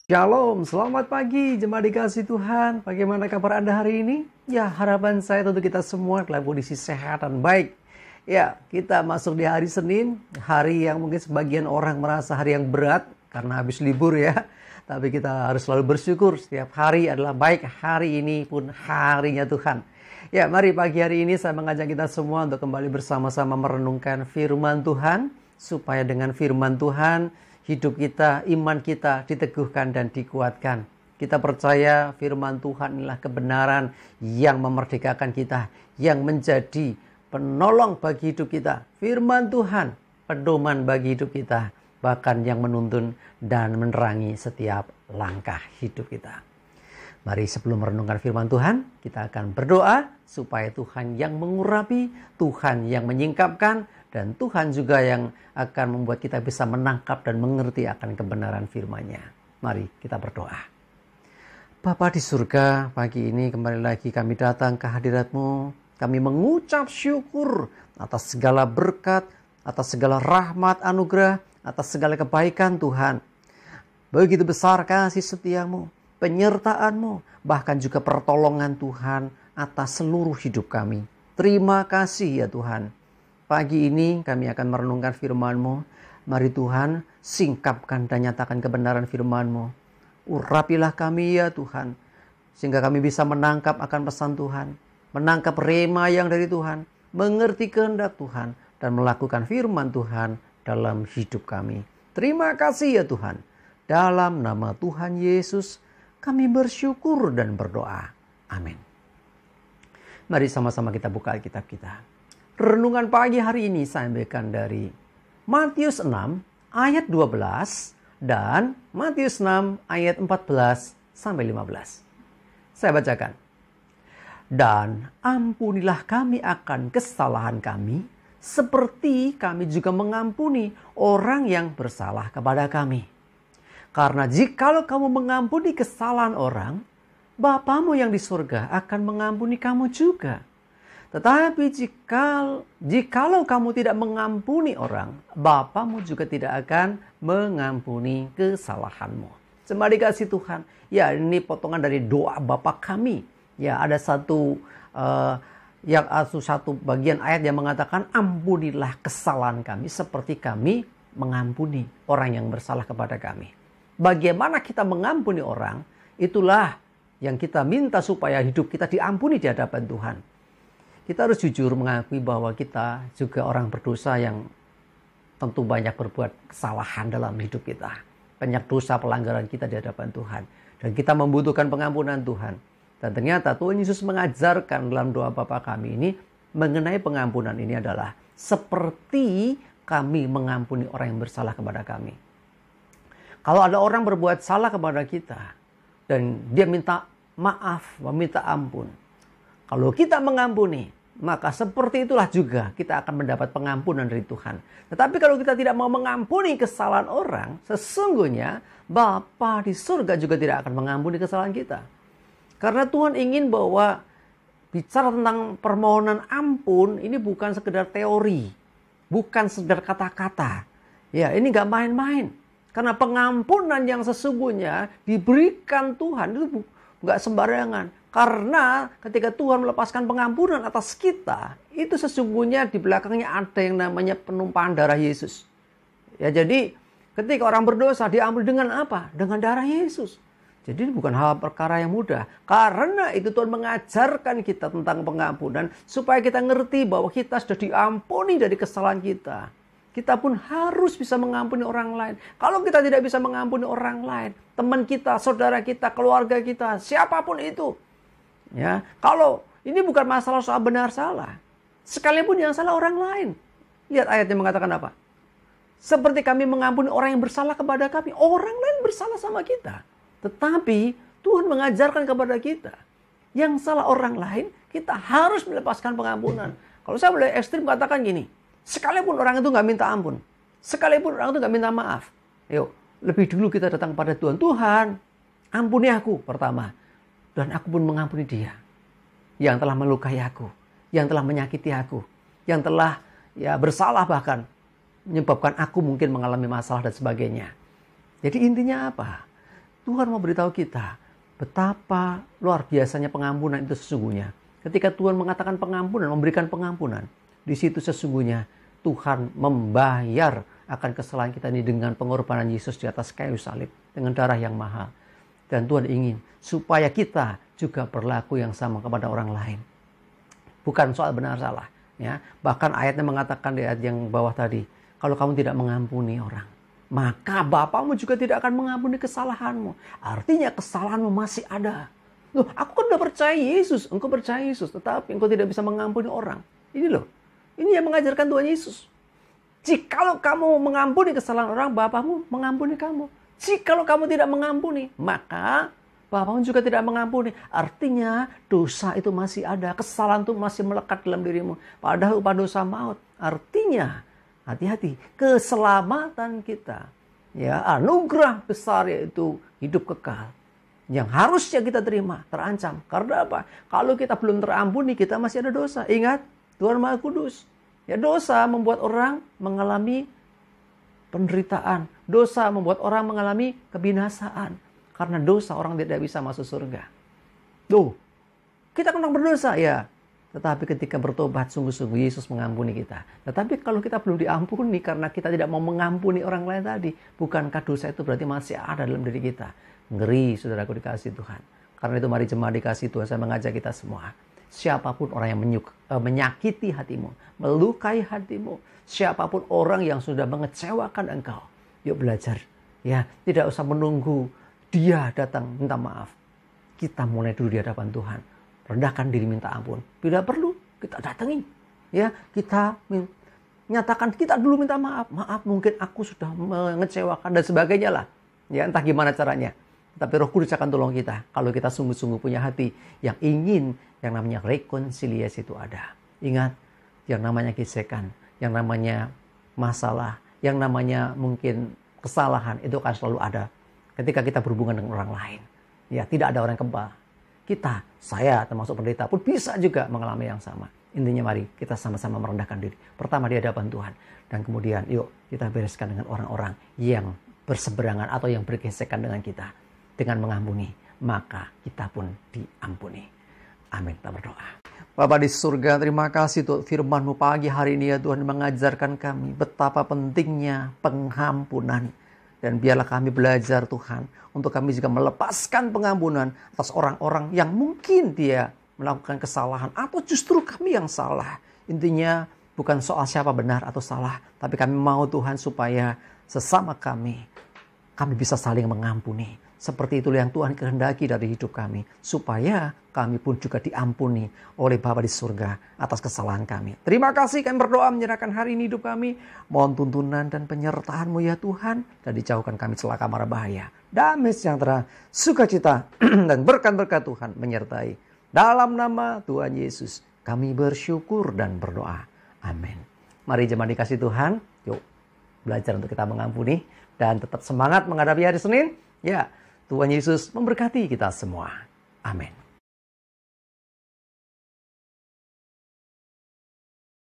Shalom, selamat pagi jemaat dikasih Tuhan. Bagaimana kabar Anda hari ini? Ya, harapan saya tentu kita semua dalam kondisi sehat dan baik. Ya, kita masuk di hari Senin, hari yang mungkin sebagian orang merasa hari yang berat karena habis libur ya. Tapi kita harus selalu bersyukur, setiap hari adalah baik, hari ini pun harinya Tuhan. Ya, mari pagi hari ini saya mengajak kita semua untuk kembali bersama-sama merenungkan firman Tuhan, supaya dengan firman Tuhan hidup kita, iman kita diteguhkan dan dikuatkan. Kita percaya firman Tuhan inilah kebenaran yang memerdekakan kita, yang menjadi penolong bagi hidup kita. Firman Tuhan, pedoman bagi hidup kita, bahkan yang menuntun dan menerangi setiap langkah hidup kita. Mari sebelum merenungkan firman Tuhan, kita akan berdoa supaya Tuhan yang mengurapi, Tuhan yang menyingkapkan, dan Tuhan juga yang akan membuat kita bisa menangkap dan mengerti akan kebenaran firman-Nya. Mari kita berdoa. Bapa di surga, pagi ini kembali lagi kami datang ke hadirat-Mu. Kami mengucap syukur atas segala berkat, atas segala rahmat, anugerah, atas segala kebaikan Tuhan. Begitu besar kasih setia-Mu, penyertaan-Mu, bahkan juga pertolongan Tuhan atas seluruh hidup kami. Terima kasih ya Tuhan. Pagi ini kami akan merenungkan firman-Mu. Mari Tuhan, singkapkan dan nyatakan kebenaran firman-Mu. Urapilah kami ya Tuhan, sehingga kami bisa menangkap akan pesan Tuhan, menangkap rema yang dari Tuhan, mengerti kehendak Tuhan, dan melakukan firman Tuhan dalam hidup kami. Terima kasih ya Tuhan. Dalam nama Tuhan Yesus, kami bersyukur dan berdoa. Amin. Mari sama-sama kita buka Alkitab kita. Renungan pagi hari ini saya ambilkan dari Matius 6 ayat 12 dan Matius 6 ayat 14 sampai 15. Saya bacakan. Dan ampunilah kami akan kesalahan kami, seperti kami juga mengampuni orang yang bersalah kepada kami. Karena jikalau kamu mengampuni kesalahan orang, Bapamu yang di surga akan mengampuni kamu juga. Tetapi jikalau kamu tidak mengampuni orang, Bapamu juga tidak akan mengampuni kesalahanmu. Jemaat dikasih Tuhan, ya ini potongan dari doa Bapa kami. Ya ada satu bagian ayat yang mengatakan, ampunilah kesalahan kami seperti kami mengampuni orang yang bersalah kepada kami. Bagaimana kita mengampuni orang, itulah yang kita minta supaya hidup kita diampuni di hadapan Tuhan. Kita harus jujur mengakui bahwa kita juga orang berdosa yang tentu banyak berbuat kesalahan dalam hidup kita. Banyak dosa pelanggaran kita di hadapan Tuhan. Dan kita membutuhkan pengampunan Tuhan. Dan ternyata Tuhan Yesus mengajarkan dalam doa Bapa kami ini mengenai pengampunan ini adalah seperti kami mengampuni orang yang bersalah kepada kami. Kalau ada orang berbuat salah kepada kita dan dia minta maaf, meminta ampun. Kalau kita mengampuni, maka seperti itulah juga kita akan mendapat pengampunan dari Tuhan. Tetapi kalau kita tidak mau mengampuni kesalahan orang, sesungguhnya Bapa di surga juga tidak akan mengampuni kesalahan kita. Karena Tuhan ingin bahwa bicara tentang permohonan ampun, ini bukan sekedar teori, bukan sekedar kata-kata. Ya, ini gak main-main. Karena pengampunan yang sesungguhnya diberikan Tuhan itu gak sembarangan. Karena ketika Tuhan melepaskan pengampunan atas kita, itu sesungguhnya di belakangnya ada yang namanya penumpahan darah Yesus. Ya, jadi ketika orang berdosa diampuni dengan apa? Dengan darah Yesus. Jadi bukan hal perkara yang mudah. Karena itu Tuhan mengajarkan kita tentang pengampunan supaya kita ngerti bahwa kita sudah diampuni dari kesalahan kita. Kita pun harus bisa mengampuni orang lain. Kalau kita tidak bisa mengampuni orang lain, teman kita, saudara kita, keluarga kita, siapapun itu, ya, kalau ini bukan masalah soal benar salah, sekalipun yang salah orang lain. Lihat ayatnya mengatakan apa? Seperti kami mengampuni orang yang bersalah kepada kami, orang lain bersalah sama kita. Tetapi Tuhan mengajarkan kepada kita, yang salah orang lain, kita harus melepaskan pengampunan. Kalau saya boleh ekstrim katakan gini, sekalipun orang itu nggak minta ampun, sekalipun orang itu nggak minta maaf, yuk lebih dulu kita datang kepada Tuhan. Tuhan, ampuni aku pertama. Dan aku pun mengampuni dia yang telah melukai aku, yang telah menyakiti aku, yang telah bersalah bahkan menyebabkan aku mungkin mengalami masalah dan sebagainya. Jadi intinya apa? Tuhan mau beritahu kita betapa luar biasanya pengampunan itu sesungguhnya. Ketika Tuhan mengatakan pengampunan, memberikan pengampunan, di situ sesungguhnya Tuhan membayar akan kesalahan kita ini dengan pengorbanan Yesus di atas kayu salib dengan darah yang mahal. Dan Tuhan ingin supaya kita juga berlaku yang sama kepada orang lain. Bukan soal benar salah. Ya. Bahkan ayatnya mengatakan di ayat yang bawah tadi, kalau kamu tidak mengampuni orang, maka Bapamu juga tidak akan mengampuni kesalahanmu. Artinya kesalahanmu masih ada. Loh, aku kan udah percaya Yesus, engkau percaya Yesus, tetapi engkau tidak bisa mengampuni orang. Ini loh, ini yang mengajarkan Tuhan Yesus. Jikalau kamu mengampuni kesalahan orang, Bapamu mengampuni kamu. Jikalau kamu tidak mengampuni, maka Bapamu juga tidak mengampuni. Artinya dosa itu masih ada, kesalahan itu masih melekat dalam dirimu. Padahal upah dosa maut. Artinya hati-hati, keselamatan kita, ya, anugerah besar yaitu hidup kekal yang harusnya kita terima terancam. Karena apa? Kalau kita belum terampuni, kita masih ada dosa. Ingat, Tuhan Maha Kudus. Ya, dosa membuat orang mengalami penderitaan. Dosa membuat orang mengalami kebinasaan. Karena dosa orang tidak bisa masuk surga. Tuh, kita kan orang berdosa ya. Tetapi ketika bertobat, sungguh-sungguh Yesus mengampuni kita. Tetapi kalau kita belum diampuni karena kita tidak mau mengampuni orang lain tadi, bukankah dosa itu berarti masih ada dalam diri kita? Ngeri, saudaraku dikasih Tuhan. Karena itu mari jemaat dikasih Tuhan, saya mengajak kita semua. Siapapun orang yang menyakiti hatimu, melukai hatimu, siapapun orang yang sudah mengecewakan engkau, yuk belajar. Ya, tidak usah menunggu dia datang minta maaf. Kita mulai dulu di hadapan Tuhan. Rendahkan diri minta ampun. Bila perlu, kita datangi. Ya, kita nyatakan kita dulu minta maaf. Maaf, mungkin aku sudah mengecewakan dan sebagainya lah. Ya, entah gimana caranya. Tapi Roh Kudus akan tolong kita. Kalau kita sungguh-sungguh punya hati yang ingin yang namanya rekonsiliasi itu ada. Ingat, yang namanya gesekan, yang namanya masalah, yang namanya mungkin kesalahan, itu akan selalu ada ketika kita berhubungan dengan orang lain. Ya, tidak ada orang kebal. Kita, saya termasuk pendeta pun bisa juga mengalami yang sama. Intinya mari kita sama-sama merendahkan diri. Pertama di hadapan Tuhan. Dan kemudian yuk kita bereskan dengan orang-orang yang berseberangan atau yang bergesekan dengan kita. Dengan mengampuni, maka kita pun diampuni. Amin. Kita berdoa. Bapa di surga, terima kasih untuk firman-Mu pagi hari ini ya Tuhan, mengajarkan kami betapa pentingnya pengampunan. Dan biarlah kami belajar Tuhan, untuk kami juga melepaskan pengampunan atas orang-orang yang mungkin dia melakukan kesalahan atau justru kami yang salah. Intinya bukan soal siapa benar atau salah, tapi kami mau Tuhan supaya sesama kami bisa saling mengampuni. Seperti itulah yang Tuhan kehendaki dari hidup kami. Supaya kami pun juga diampuni oleh Bapa di surga atas kesalahan kami. Terima kasih kami berdoa menyerahkan hari ini hidup kami. Mohon tuntunan dan penyertaan-Mu ya Tuhan. Dan dijauhkan kami celaka mara bahaya. Damai sejahtera, sukacita dan berkat-berkat Tuhan menyertai. Dalam nama Tuhan Yesus kami bersyukur dan berdoa. Amin. Mari jemaat dikasih Tuhan. Yuk belajar untuk kita mengampuni. Dan tetap semangat menghadapi hari Senin. Ya, Tuhan Yesus memberkati kita semua. Amin.